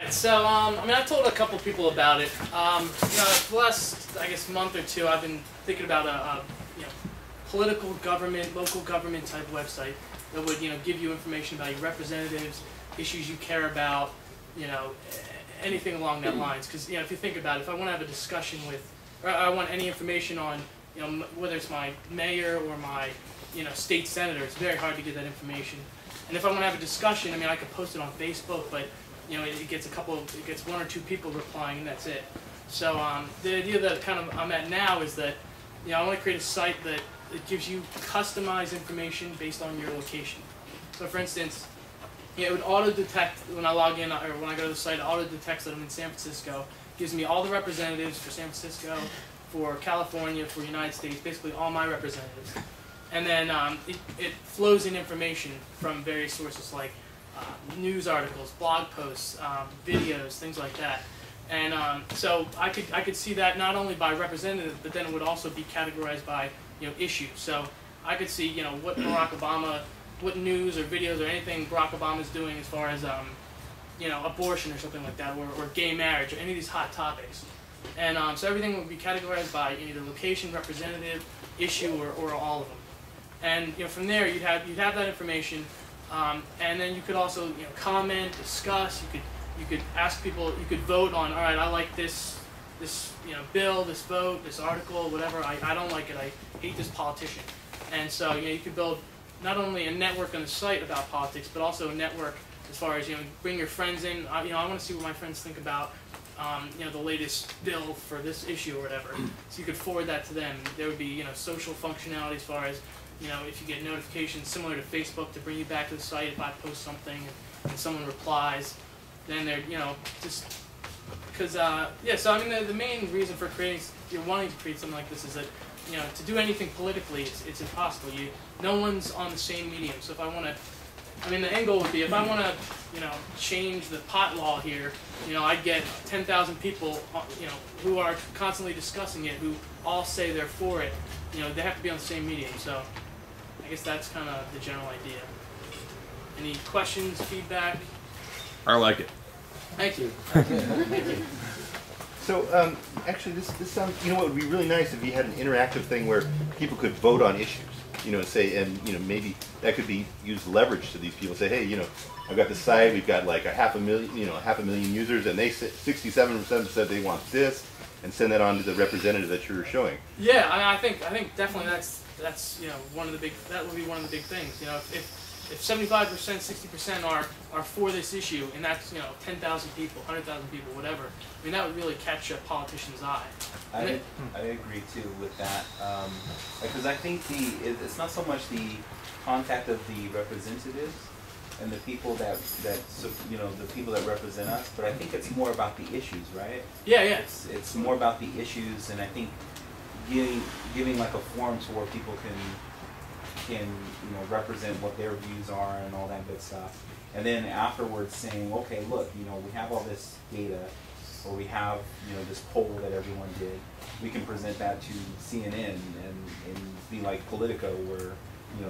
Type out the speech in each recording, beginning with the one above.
So, I mean, I've told a couple people about it. The last, I guess, month or two, I've been thinking about a political government, local government type website that would, give you information about your representatives, issues you care about, anything along that lines. Because, if you think about it, if I want to have a discussion with, or I want any information on, whether it's my mayor or my, state senator, it's very hard to get that information. And if I want to have a discussion, I mean, I could post it on Facebook, but it gets one or two people replying, and that's it. So the idea that I'm at now is that, I want to create a site that it gives you customized information based on your location. So for instance, it would auto-detect when I log in, or when I go to the site, it auto-detects that I'm in San Francisco. It gives me all the representatives for San Francisco, for California, for the United States, basically all my representatives. And then it flows in information from various sources like news articles, blog posts, videos, things like that. And so I could see that not only by representative, but then it would also be categorized by issues. So I could see what Barack Obama, what news or videos or anything Barack Obama is doing as far as abortion or something like that, or gay marriage, or any of these hot topics. And so everything would be categorized by either location, representative, issue, or all of them. And from there you'd have that information. And then you could also comment, discuss. You could ask people. You could vote on. All right, I like this bill, this vote, this article, whatever. I don't like it. I hate this politician. And so you could build not only a network on the site about politics, but also a network as far as bring your friends in. I want to see what my friends think about the latest bill for this issue or whatever. So you could forward that to them. There would be social functionality as far as if you get notifications similar to Facebook to bring you back to the site if I post something and someone replies, then they're, just, because, so I mean the main reason for wanting to create something like this is that, to do anything politically, it's impossible. No one's on the same medium. So if I want to, the end goal would be if I want to, change the pot law here, I'd get 10,000 people, who are constantly discussing it, who all say they're for it. They have to be on the same medium. So I guess that's kind of the general idea. Any questions, feedback? I like it. Thank you. Thank you. So actually, this sounds. What would be really nice if you had an interactive thing where people could vote on issues. Maybe that could be used leverage to these people. Say, hey, I've got this site. We've got like a half a million users, and they 67% said they want this, and send that on to the representative that you're showing. Yeah, I think definitely that would be one of the big things. If 75%, 60% are for this issue, and that's 10,000 people, 100,000 people, whatever, that would really catch a politician's eye. I agree too with that, because I think it's not so much the contact of the representatives and the people that the people that represent us, but I think it's more about the issues, right? Yeah. It's more about the issues, and I think giving like a forum to where people can represent what their views are and all that good stuff, and then afterwards saying, okay, look, we have all this data, or we have this poll that everyone did. We can present that to CNN and be like Politico, where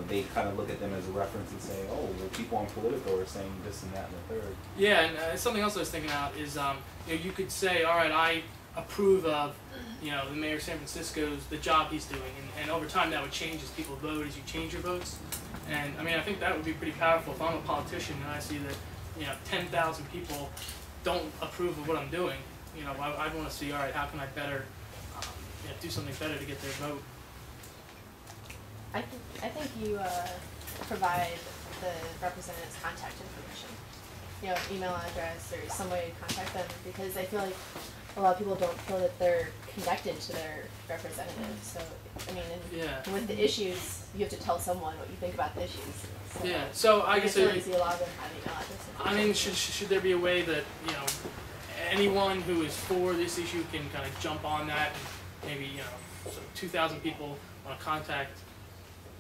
they kind of look at them as a reference and say, oh, well, people on Politico are saying this and that and the third. Yeah, and something else I was thinking about is you could say, all right, I approve of the mayor of San Francisco's, the job he's doing, and over time that would change as people vote, as you change your votes. And I think that would be pretty powerful. If I'm a politician and I see that 10,000 people don't approve of what I'm doing, I'd want to see, all right, how can I better do something better to get their vote. I think you provide the representative's contact information, email address or some way to contact them, because I feel like a lot of people don't feel that they're connected to their representative. So, with the issues, you have to tell someone what you think about the issues. So, yeah. So I guess I see a lot of them have email addresses. Should there be a way that anyone who is for this issue can kind of jump on that? Maybe so 2,000 people want to contact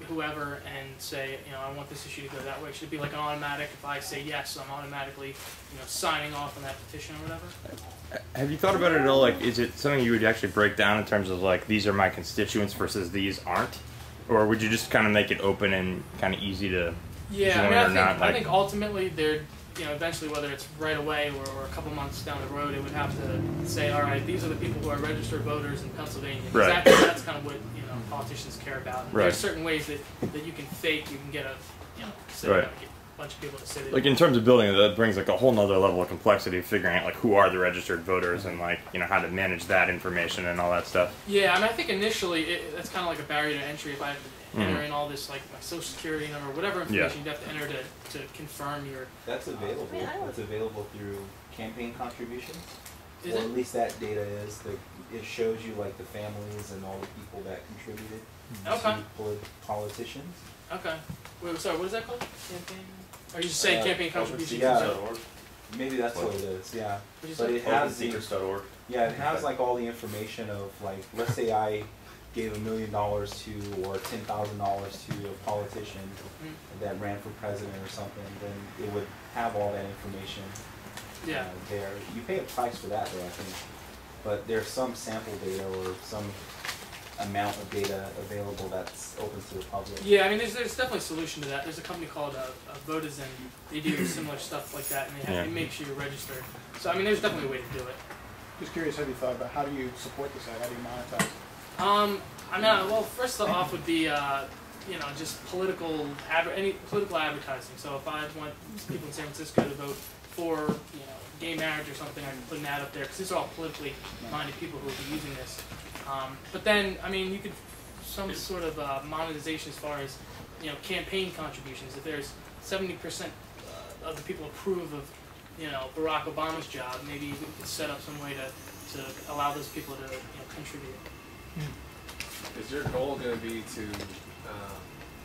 whoever and say, I want this issue to go that way. Should it be like an automatic? If I say yes, I'm automatically, signing off on that petition or whatever? Have you thought about it at all? Like, is it something you would actually break down in terms of like, these are my constituents versus these aren't? Or would you just kind of make it open and kind of easy to join or not? I think ultimately eventually, whether it's right away or a couple months down the road, it would have to say, all right, these are the people who are registered voters in Pennsylvania. Right. That's kind of what politicians care about. And Right. there's certain ways that you can fake. You can get Right. get a bunch of people to say that. Like in terms of building it, that brings like a whole nother level of complexity of figuring out like who are the registered voters and like how to manage that information and all that stuff. Yeah, I mean, I think initially that's kind of like a barrier to entry. If I have to enter in all this, like my social security number, whatever information you have to enter to confirm your. That's available. That's available through campaign contributions. Is or it? at least that data is. It shows you like the families and all the people that contributed Okay. to politicians. Okay. Wait, sorry, what is that called? Campaign? Are you just saying campaign contributions? Yeah. Maybe that's what it is. Yeah. What'd you But say? it has the, Secrets.org. yeah, it has like all the information of like, let's say I gave $1 million to or $10,000 to a politician that ran for president or something, then it would have all that information Yeah. there. You pay a price for that though, I think. But there's some sample data or some amount of data available that's open to the public. Yeah, I mean, there's definitely a solution to that. There's a company called Votizen. They do similar stuff like that, and they make sure you're registered. So, I mean, there's definitely a way to do it. Just curious, have you thought about how do you support the site? How do you monetize? I mean, well, first off would be, just any political advertising. So if I want people in San Francisco to vote for, gay marriage or something, I can put an ad up there because these are all politically minded people who will be using this. But then, I mean, you could some sort of monetization as far as, campaign contributions. If there's 70% of the people approve of, Barack Obama's job, maybe we could set up some way to allow those people to, contribute. Is your goal going to be to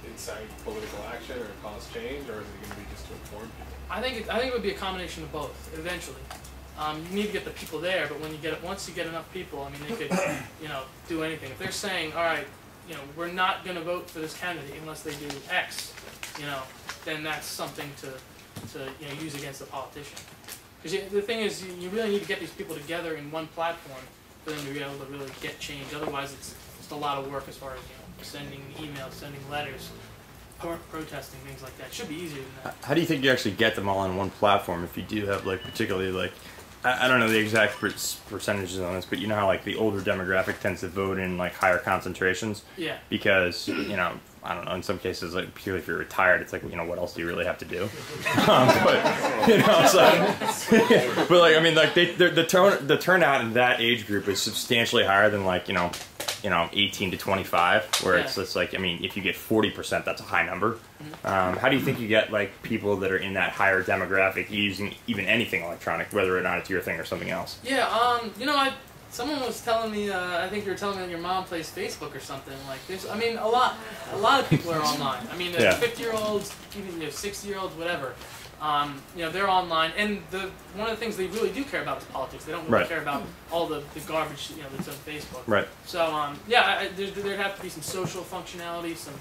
incite political action or cause change, or is it going to be just to inform people? I think it would be a combination of both eventually. You need to get the people there, but once you get enough people, I mean, they could, do anything. If they're saying, all right, we're not going to vote for this candidate unless they do X, then that's something to use against the politician. Because the thing is, you really need to get these people together in one platform for them to be able to really get change. Otherwise, it's just a lot of work as far as sending emails, sending letters, protesting, things like that. It should be easier than that. How do you think you actually get them all on one platform if you do have like particularly like I don't know the exact percentages on this, but you know how like the older demographic tends to vote in like higher concentrations? Yeah. Because, I don't know, in some cases, like particularly if you're retired, it's like, what else do you really have to do? But like, I mean, like the turnout in that age group is substantially higher than like, 18 to 25, where it's just like, I mean, if you get 40%, that's a high number. How do you think you get like people that are in that higher demographic using even anything electronic, whether or not it's your thing or something else? Yeah, someone was telling me, I think you were telling me that your mom plays Facebook or something like this. I mean, a lot of people are online. I mean, 50-year-olds, even 60-year-olds, whatever. They're online, and one of the things they really do care about is politics. They don't really care about all the garbage that's on Facebook. Right. So there'd have to be some social functionality, some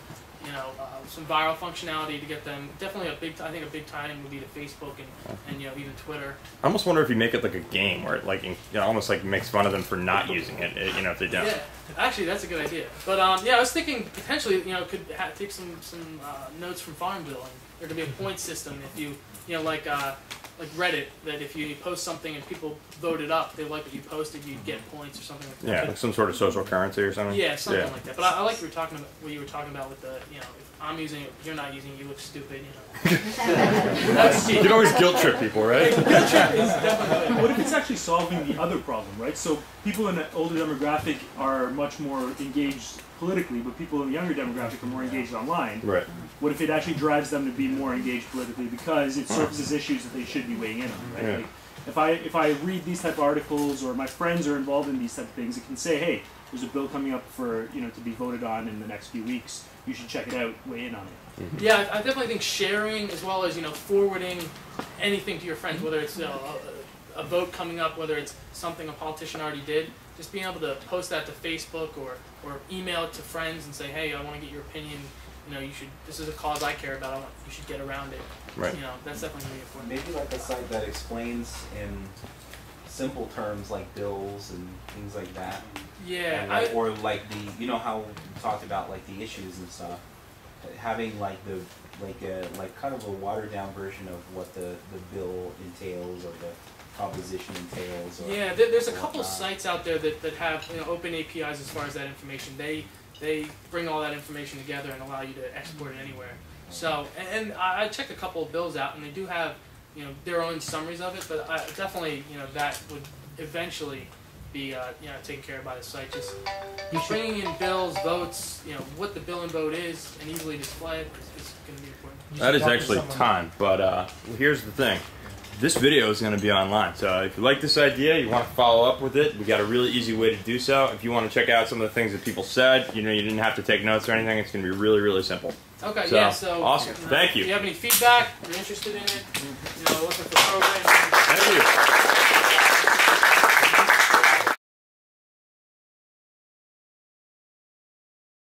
viral functionality to get them. Definitely I think a big tie-in would be to Facebook and even Twitter. I almost wonder if you make it like a game where it like almost like makes fun of them for not using it. If they don't. Yeah, actually that's a good idea. But I was thinking potentially could take some notes from Farmville, and there could be a point system if you like Reddit, that if you post something and people vote it up, they like what you posted, you'd get points or something like that. Yeah, like some sort of social currency or something. Yeah, something like that. But I like what you were talking about with the if I'm using it, you're not using it, you look stupid. That's cheap. You can always guilt trip people, right? Guilt trip is definitely. What if it's actually solving the other problem, right? So people in the older demographic are much more engaged politically, but people in the younger demographic are more engaged online. Right. What if it actually drives them to be more engaged politically because it surfaces issues that they should be weighing in on, right? Yeah. Like if I read these type of articles or my friends are involved in these type of things, it can say, hey, there's a bill coming up for to be voted on in the next few weeks. You should check it out, weigh in on it. Yeah, I definitely think sharing as well as forwarding anything to your friends, whether it's a vote coming up, whether it's something a politician already did, just being able to post that to Facebook or email it to friends and say, hey, I want to get your opinion. This is a cause I care about. You should get around it. Right. That's definitely really important. Maybe like a site that explains in simple terms like bills and things like that. Yeah. And or like how we talked about like the issues and stuff. Having like the like kind of a watered down version of what the bill entails or the proposition entails. Or, yeah, there's a or couple whatnot. sites out there that have open APIs as far as that information. They bring all that information together and allow you to export it anywhere. So and I checked a couple of bills out and they do have their own summaries of it, but definitely that would eventually be taken care of by the site. Just bringing in bills, votes, what the bill and vote is, and easily display it is going to be important. That is actually time, but here's the thing. This video is going to be online, so if you like this idea, you want to follow up with it, we got a really easy way to do so. If you want to check out some of the things that people said, you didn't have to take notes or anything, it's going to be really, really simple. Okay, So, yeah, so awesome. Thank you. If you have any feedback, you're interested in it, looking for programs. Thank you.